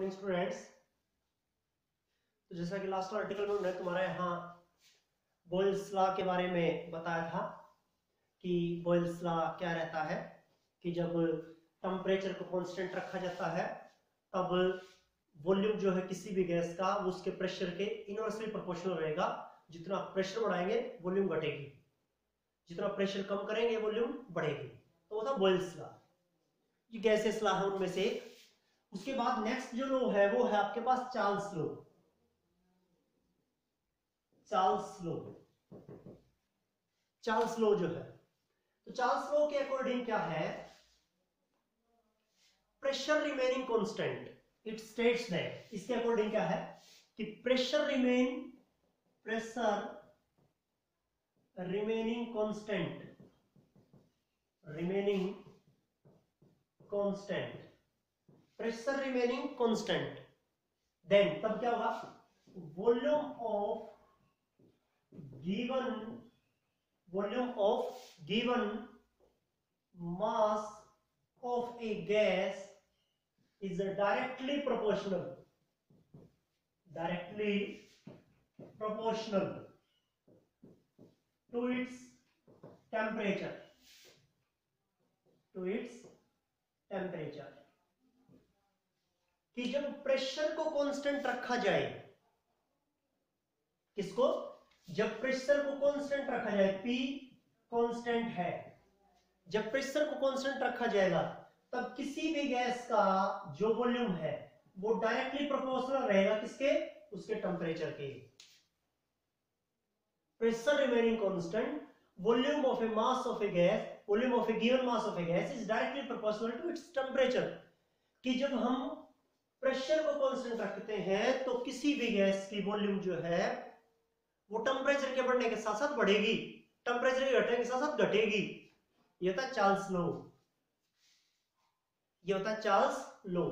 Morning students. तो जैसा कि लास्ट आर्टिकल में मैंने तुम्हारे यहाँ बॉयल्स लॉ के बारे में बताया था कि बॉयल्स लॉ क्या रहता है कि जब टेम्परेचर को कांस्टेंट रखा जाता है तब वॉल्यूम जो है किसी भी गैस का वो उसके प्रेशर के इनवर्सली प्रोपोर्शनल रहेगा। जितना प्रेशर बढ़ाएंगे वॉल्यूम घटेगी, जितना प्रेशर कम करेंगे वॉल्यूम बढ़ेगी। तो वो था बॉयल्स लॉ। ये गैसेस लॉ है उनमें से। उसके बाद नेक्स्ट जो लॉ है वो है आपके पास Charles law. Charles law, Charles law जो है, तो चार्ल्स लॉ के अकॉर्डिंग क्या है, pressure remaining constant. It states that, इसके अकॉर्डिंग क्या है कि प्रेशर रिमेनिंग कांस्टेंट, देन तब क्या होगा, volume of given mass of a gas is directly proportional to its temperature, कि जब प्रेशर को कांस्टेंट रखा जाए, किसको, जब प्रेशर को कांस्टेंट रखा जाए, P कांस्टेंट है, जब प्रेशर को कांस्टेंट रखा जाएगा तब किसी भी गैस का जो वॉल्यूम है वो डायरेक्टली प्रोपोर्शनल रहेगा किसके, उसके टेम्परेचर के। Pressure remaining constant, volume of a mass of a gas, volume of a given mass of a gas is directly proportional to its temperature. कि जब हम प्रेशर को कांस्टेंट रखते हैं तो किसी भी गैस की वॉल्यूम जो है वो टेम्परेचर के बढ़ने के साथ साथ बढ़ेगी, टेम्परेचर के घटने के साथ साथ घटेगी। ये होता है चार्ल्स लॉ, ये होता है चार्ल्स लॉ।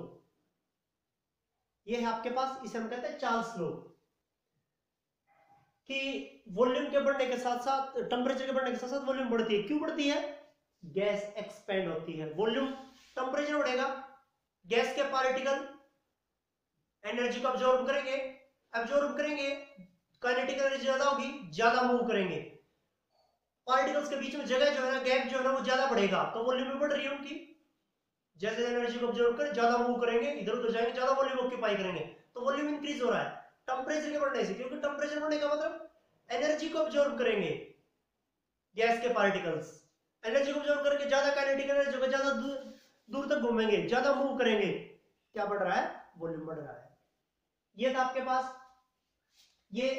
ये है आपके पास, इसे हम कहते हैं चार्ल्स लॉ। कि वॉल्यूम के बढ़ने के साथ साथ, टेम्परेचर के बढ़ने के साथ साथ वॉल्यूम बढ़ती है। क्यों बढ़ती है, गैस एक्सपेंड होती है, वॉल्यूम, टेम्परेचर बढ़ेगा, गैस के पार्टिकल एनर्जी को अब्जॉर्ब करेंगे, काइनेटिक एनर्जी ज्यादा होगी, ज्यादा मूव करेंगे, पार्टिकल्स के बीच में जगह जो है ना, गैप जो है ना वो ज्यादा बढ़ेगा, तो वॉल्यूम भी बढ़ रही है उनकी। जैसे एनर्जी को ऑब्जर्व कर ज्यादा मूव करेंगे, इधर उधर जाएंगे, ज्यादा वॉल्यूम ऑक्यूपाई करेंगे, तो वॉल्यूम इंक्रीज हो रहा है टेम्परेचर के बढ़ने से। क्योंकि टेम्परेचर बढ़ने का मतलब एनर्जी को ऑब्जर्व करेंगे गैस के पार्टिकल्स, एनर्जी को ऑब्जर्व करके ज्यादा काइनेटिक एनर्जी होगा, ज्यादा दूर तक घूमेंगे, ज्यादा मूव करेंगे, क्या बढ़ रहा है, वॉल्यूम बढ़ रहा है। ये था आपके पास, ये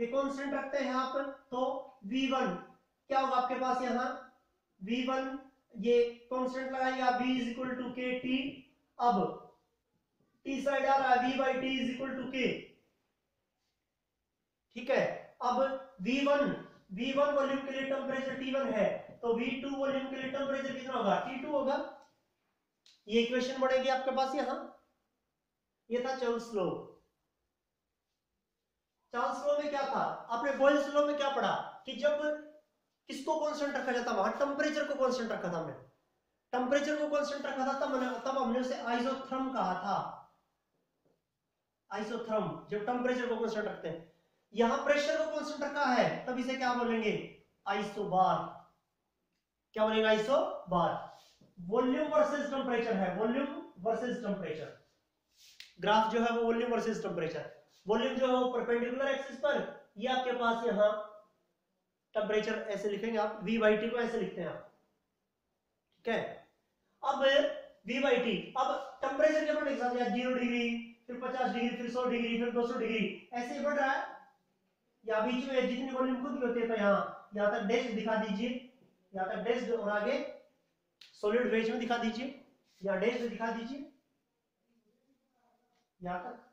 कांस्टेंट रखते हैं आप, तो V1 क्या होगा आपके पास, यहां V1 ये कांस्टेंट लगाएंगे आप, V is equal to K T. अब T साइड आ रहा है, V by T is equal to K, ठीक है। अब V1 वॉल्यूम के लिए टेम्परेचर T1 है, तो V2 वॉल्यूम के लिए टेम्परेचर कितना होगा, T2 होगा। ये इक्वेशन बढ़ेगी आपके पास यहां। ये था चार्ल्स लॉ। चार्ल्स लॉ में क्या था, आपने बॉयल्स लॉ में क्या पढ़ा कि जब किसको कांस्टेंट रखा जाता, वहां टेम्परेचर को कांस्टेंट रखा था हमने, टेम्परेचर को कांस्टेंट रखा था, तब हमने उसे आइसोथर्म कहा था। आइसोथर्म, जब टेम्परेचर को कांस्टेंट रखते हैं। यहां प्रेशर को कांस्टेंट रखा है, तब इसे क्या बोलेंगे, आइसोबार। क्या बोलेंगे, आइसोबार। वॉल्यूम वर्सेस टेम्परेचर है, वॉल्यूम वर्सेस टेम्परेचर। ग्राफ जो है वो वॉल्यूम वर्सेस टेम्परेचर, वॉल्यूम जो है वो परपेंडिकुलर एक्सिस पर, ये आपके पास यहां टेम्परेचर ऐसे लिखेंगे आप, V बाई टी को ऐसे लिखते हैं आप, ठीक है। अब V बाई टी, अब टेम्परेचर के बढ़ने के साथ 0 डिग्री, फिर 50 डिग्री, फिर 100 डिग्री, फिर 200 डिग्री, ऐसे ही बढ़ रहा है। या बीच में जितनी वॉल्यूम खुद की होती है, तो यहां तक डैश दिखा दीजिए, यहां तक डैश, और आगे सॉलिड वेज में दिखा दीजिए, यहां डैश दिखा दीजिए, यहां तक।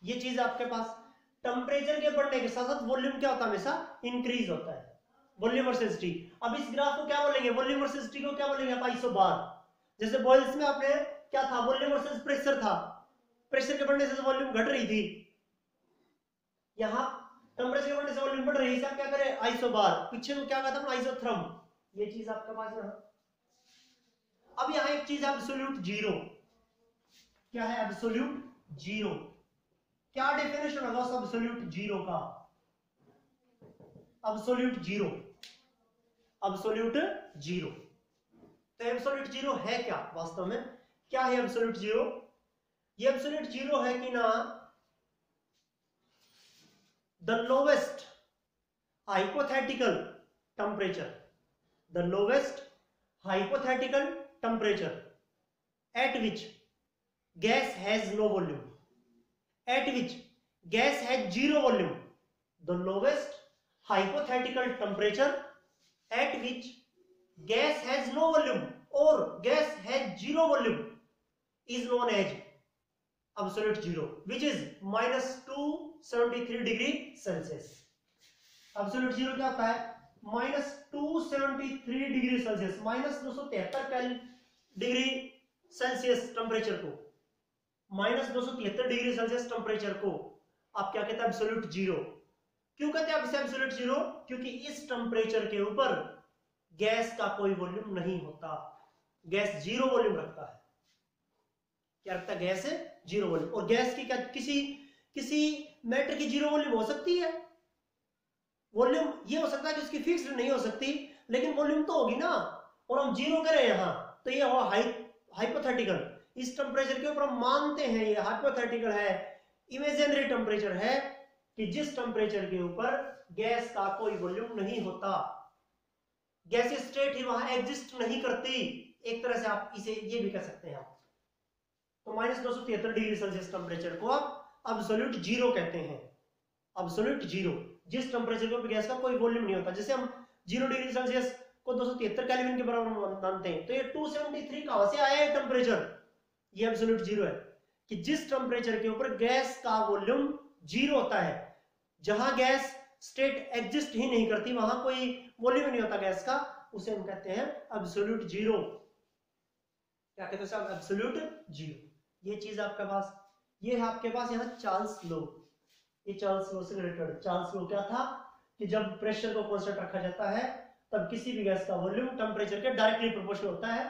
ये चीज आपके पास, टेम्परेचर के बढ़ने के साथ साथ वॉल्यूम क्या होता है, हमेशा इंक्रीज होता है, वॉल्यूम वर्सेस टी। अब इस ग्राफ को क्या बोलेंगे, वॉल्यूम वर्सेस टी को क्या बोलेंगे आप, आइसोबार। जैसे बॉयल्स में आपने क्या था, वॉल्यूम वर्सेस प्रेशर था, प्रेशर के बढ़ने से वॉल्यूम घट रही थी, यहां टेम्परेचर के बढ़ने से वॉल्यूम बढ़ रही है, क्या करें, आइसोबार। पीछे को क्या कहता है, आइसोथर्म। ये चीज आपके पास है। अब यहां एक चीज एब्सोल्यूट जीरो, क्या है एब्सोल्यूट जीरो। क्या डेफिनेशन होगा उस एब्सोल्यूट जीरो का? Absolute zero, absolute zero. तो एब्सोल्यूट जीरो है क्या वास्तव में? क्या है एब्सोल्यूट जीरो? ये एब्सोल्यूट जीरो है कि ना the lowest hypothetical temperature, the lowest hypothetical temperature at which gas has no volume, at which gas has zero volume, the lowest hypothetical temperature at which gas has no volume or gas has zero volume is known as absolute zero, which is minus 273 degree Celsius. Absolute zero क्या होता है? Minus 273 degree Celsius, minus 273 degree Celsius temperature को, minus 273 degree Celsius temperature को आप क्या कहते हैं? Absolute zero. क्यों कहते हैं आप इसे एब्सोल्यूट जीरो? क्योंकि इस टेम्परेचर के ऊपर गैस का कोई वॉल्यूम नहीं होता, गैस जीरो वॉल्यूम रखता है। क्या रखता है? Gas zero volume. और गैस की क्या किसी मैटर की जीरो वॉल्यूम हो सकती है? वॉल्यूम ये हो सकता है कि उसकी फिक्स्ड नहीं हो सकती, लेकिन वॉल्यूम तो होगी ना। और हम जीरो करें यहां, तो ये हुआ हाइपोथेटिकल। इस टेम्परेचर के ऊपर हम मानते हैं ये हाइपोथेटिकल है, इमेजिनरी टेम्परेचर है, कि जिस टेम्परेचर के ऊपर गैस का कोई वॉल्यूम नहीं होता, गैसीय स्टेट ही वहां एग्जिस्ट नहीं करती। एक तरह से आप इसे ये भी कह सकते हैं आप। तो माइनस 273 डिग्री सेल्सियस टेम्परेचर को आप एब्सोल्यूट जीरो कहते हैं। एब्सोल्यूट जीरो, जिस टेम्परेचर के ऊपर गैस का कोई वॉल्यूम नहीं होता। जैसे हम 0 डिग्री सेल्सियस को 273 केल्विन के बराबर मानते हैं, तो ये 273 कहां से आया है टेम्परेचर? ये एब्सोल्यूट जीरो है कि जिस टेम्परेचर के ऊपर गैस का वॉल्यूम जीरो होता है, जहां गैस स्टेट एग्जिस्ट ही नहीं करती, वहां कोई वॉल्यूम नहीं होता गैस का, उसे हम कहते हैं एब्सोल्यूट जीरो। क्या कहते हैं साहब? Absolute zero. ये चीज आपके पास, ये है आपके पास यहाँ चार्ल्स लॉ। ये चार्ल्स लॉ से रिलेटेड। चार्ल्स लॉ क्या था कि जब प्रेशर को कांस्टेंट रखा जाता है, तब किसी भी गैस का वॉल्यूम टेम्परेचर के डायरेक्टली प्रोपोर्शनल होता है।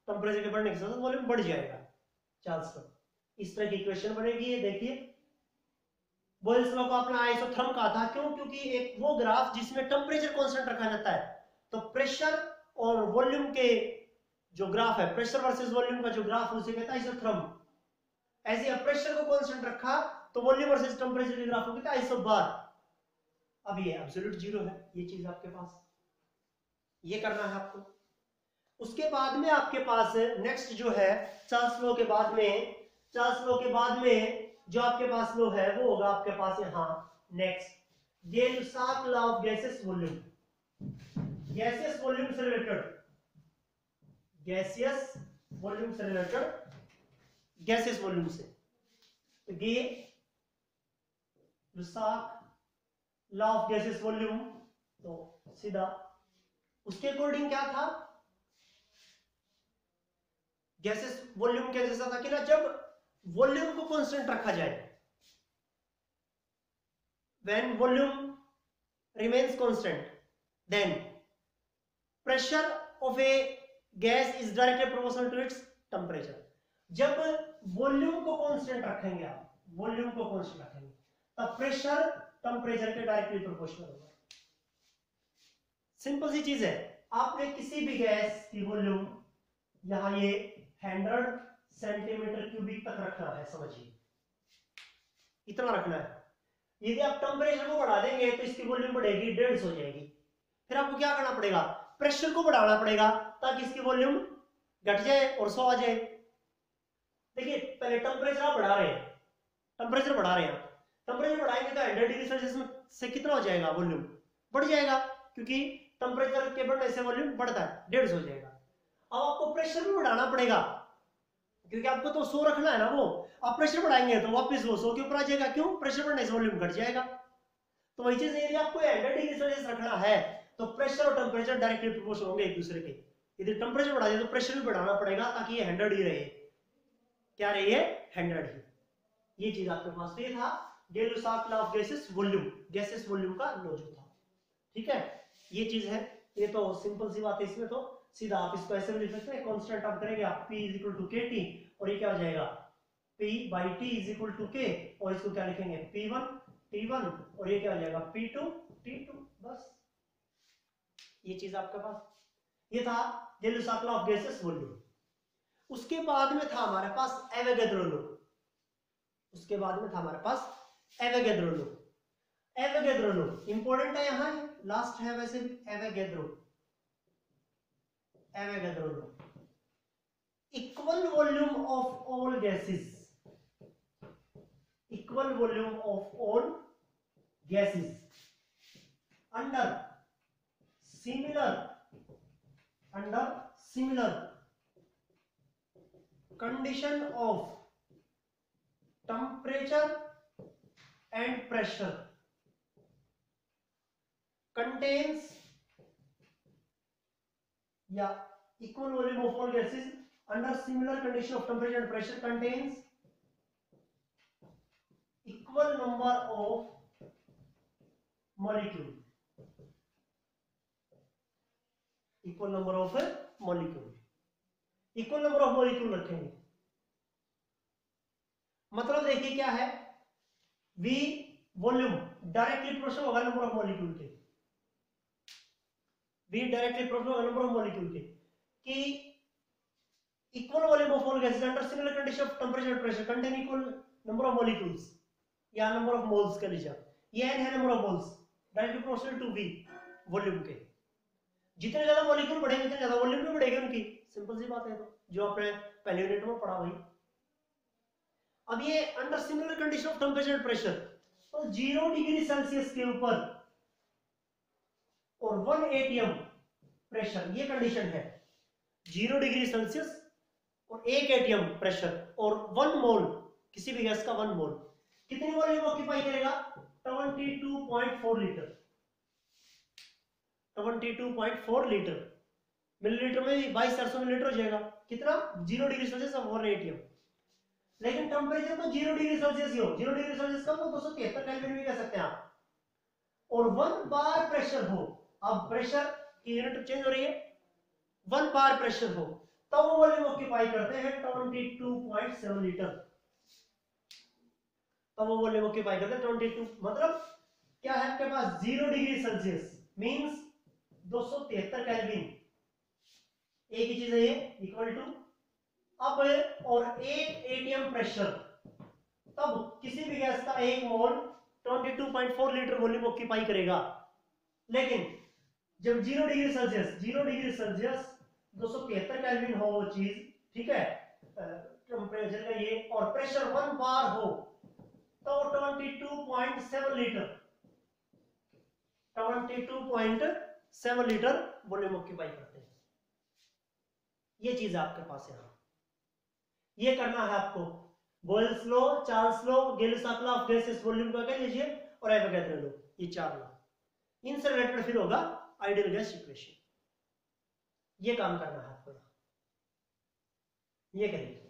टेम्परेचर के बढ़ने के साथ वॉल्यूम बढ़ जाएगा। चार्ल्स लॉ, इस तरह की इक्वेशन बनेगी। ये देखिए, बॉयल्स लॉ को आपने आइसोथर्म कहा था। क्यों? क्योंकि एक वो ग्राफ जिसमें टेम्परेचर कांस्टेंट रखा जाता है, तो प्रेशर और वॉल्यूम के जो ग्राफ है, प्रेशर वर्सेस वॉल्यूम का जो ग्राफ, उसे कहता है आइसोथर्म। ऐसे प्रेशर को कांस्टेंट रखा तो वॉल्यूम वर्सेस टेम्परेचर के ग्राफ को कहता है आइसोबार। अब ये एब्सोल्यूट जीरो है। ये चीज आपके पास, ये करना है आपको। उसके बाद में आपके पास नेक्स्ट जो है चार्ल्स लॉ के बाद में, चार्ल्स लॉ के बाद में जो आपके पास लॉ है वो होगा आपके पास यहां next Gay-Lussac law of gases volume. Gaseous volume से रिलेटेड, गैसियस वॉल्यूम से रिलेटेड, गैसियस वॉल्यूम से, तो Gay-Lussac law of gaseous volume, तो सीधा उसके अकॉर्डिंग क्या था? गैसेस वॉल्यूम के जैसा था कि ना, जब वॉल्यूम को कांस्टेंट रखा जाए, when volume remains constant, then pressure of a gas is directly proportional to its temperature. जब वॉल्यूम को कांस्टेंट रखेंगे आप, वॉल्यूम को कांस्टेंट रखेंगे, तब प्रेशर टेम्परेचर के डायरेक्टली प्रोपोर्शनल होगा। सिंपल सी चीज है। आपने किसी भी गैस की वॉल्यूम यहां ये 100 सेंटीमीटर क्यूबिक तक रखना है, समझिए इतना रखना है। यदि आप टेम्परेचर को बढ़ा देंगे तो इसकी वॉल्यूम बढ़ेगी, 150 हो जाएगी। फिर आपको क्या करना पड़ेगा? प्रेशर को बढ़ाना पड़ेगा ताकि इसकी वॉल्यूम घट जाए और 100 आ जाए। देखिए, पहले टेम्परेचर आप बढ़ा रहे हैं, टेम्परेचर बढ़ा रहे हैं, टेम्परेचर बढ़ाएंगे तो 100 डिग्री सेल्सियस से कितना हो जाएगा? वॉल्यूम बढ़ जाएगा, क्योंकि टेम्परेचर के बढ़ने से वॉल्यूम बढ़ता है, 150 हो जाएगा। अब आपको प्रेशर भी बढ़ाना पड़ेगा, क्योंकि आपको तो 100 रखना है ना। वो आप प्रेशर बढ़ाएंगे तो वापस वो 100 के ऊपर आ जाएगा। क्यों? प्रेशर बढ़ने से वॉल्यूम घट जाएगा। तो वही चीज, यदि आपको 100 डिग्री सेल्सियस रखना है तो प्रेशर और टेम्परेचर डायरेक्टली प्रोपोर्शनल होंगे एक दूसरे के। यदि टेम्परेचर बढ़ा दिया तो प्रेशर भी बढ़ाना पड़ेगा ताकि ये 100 ही रहे। क्या रही है? 100 ही। ये चीज आपके पास ये था Gay-Lussac law of gases volume, gases volume का लॉ जो था। ठीक है, ये चीज है। ये तो सिंपल सी बात है। इसमें तो सीधा आप इसको ऐसे भी लिख सकते हैं, कांस्टेंट आप करेंगे आप P = kT, और ये क्या हो जाएगा? P by T is equal to K, और इसको क्या लिखेंगे P1 T1, और ये क्या हो जाएगा P2 T2। बस ये चीज आपके पास, ये था जे-लुसाक लॉ ऑफ गैसेस वॉल्यूम। उसके बाद में था हमारे पास एवोगैड्रो लॉ। उसके बाद में था हमारे पास Avogadro law. Avogadro law important है, यहां लास्ट है वैसे भी। Avogadro law, equal volume of all gases, equal volume of all gases under similar condition of temperature and pressure contains, equal volume of all gases under similar condition of temperature and pressure contains equal number of molecule, equal number of molecule, equal number of molecule रखेंगे। मतलब देखिए क्या है, V volume directly proportional होगा number of molecule के, V directly proportional होगा number of molecule के, कि equal volume of all gases under similar condition of temperature and pressure contain equal number of molecules, या नंबर ऑफ मोल्स कर लीजिए। ये n है number of moles, directly proportional to V volume के। जितने ज्यादा मॉलिक्यूल बढ़ेंगे उतने ज्यादा वॉल्यूम भी बढ़ेगी उनकी, सिंपल सी बात है, तो जो आपने पहले यूनिट में पढ़ा वही। अब ये under similar condition of temperature and pressure, तो 0 डिग्री सेल्सियस के ऊपर और 1 atm प्रेशर, ये कंडीशन है। 0 डिग्री सेल्सियस और 1 atm प्रेशर और 1 मोल किसी भी गैस का 1 मोल कितनी वॉल्यूम ऑक्यूपाई करेगा 22.4 लीटर। 22.4 लीटर, मिलीलीटर में 2200 मिलीलीटर हो जाएगा। कितना 0 डिग्री सेल्सियस और 1 atm। लेकिन टेंपरेचर तो 0 डिग्री सेल्सियस ही हो, 0 डिग्री सेल्सियस का तो 273 केल्विन भी कह सकते हैं आप, और 1 बार प्रेशर हो। अब प्रेशर की यूनिट चेंज हो रही है, 1 बार प्रेशर हो तो वो वॉल्यूम ऑक्यूपाई करते हैं 22.7 लीटर। तो वो वॉल्यूम ऑक्यूपाई करते हैं 22, मतलब क्या है आपके पास 0 डिग्री सेल्सियस मींस 273 केल्विन, एक ही चीज है ये, इक्वल टू अब और 1 atm प्रेशर, तब किसी भी गैस का 1 मोल 22.4 लीटर वॉल्यूम ऑक्यूपाई करेगा। लेकिन जब 0 डिग्री सेल्सियस 273 केल्विन हो वो चीज, ठीक है, टेंपरेचर का ये, और प्रेशर 1 बार हो तो 22.7 लीटर 22.7 लीटर वॉल्यूम ऑक्यूपाई करते हैं। ये चीज आपके पास है, ये करना है आपको। Boyle's law, Charles law, Gay-Lussac law of gases volume का कह लीजिए, और एवोगैड्रो लॉ, ये 4 लॉ, इनसे रिलेटेड फिर होगा आइडियल गैस इक्वेशन। ये काम करना है आपको, ये करिए।